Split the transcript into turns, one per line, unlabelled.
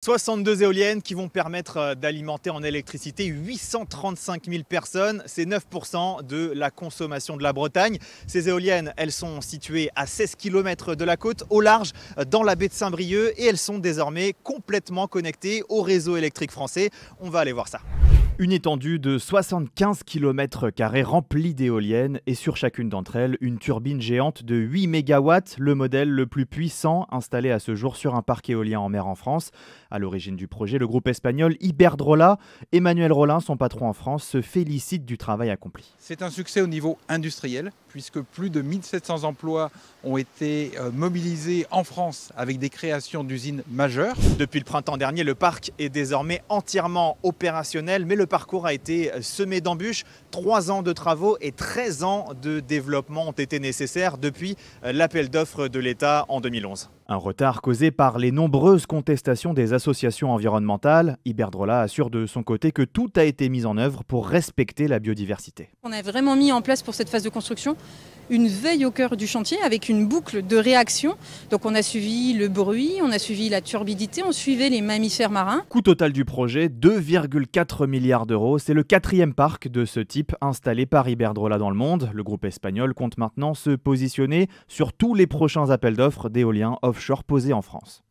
62 éoliennes qui vont permettre d'alimenter en électricité 835 000 personnes. C'est 9% de la consommation de la Bretagne. Ces éoliennes, elles sont situées à 16 km de la côte, au large, dans la baie de Saint-Brieuc, et elles sont désormais complètement connectées au réseau électrique français. On va aller voir ça. Une étendue de 75 km² remplie d'éoliennes et sur chacune d'entre elles, une turbine géante de 8 MW, le modèle le plus puissant installé à ce jour sur un parc éolien en mer en France. À l'origine du projet, le groupe espagnol Iberdrola. Emmanuel Rollin, son patron en France, se félicite du travail accompli.
C'est un succès au niveau industriel puisque plus de 1700 emplois ont été mobilisés en France avec des créations d'usines majeures.
Depuis le printemps dernier, le parc est désormais entièrement opérationnel, mais le parcours a été semé d'embûches. 3 ans de travaux et 13 ans de développement ont été nécessaires depuis l'appel d'offres de l'État en 2011. Un retard causé par les nombreuses contestations des associations environnementales. Iberdrola assure de son côté que tout a été mis en œuvre pour respecter la biodiversité.
On a vraiment mis en place pour cette phase de construction une veille au cœur du chantier avec une boucle de réaction. Donc on a suivi le bruit, on a suivi la turbidité, on suivait les mammifères marins.
Coût total du projet, 2,4 milliards d'euros. C'est le 4e parc de ce type installé par Iberdrola dans le monde. Le groupe espagnol compte maintenant se positionner sur tous les prochains appels d'offres d'éoliens offshore posés en France.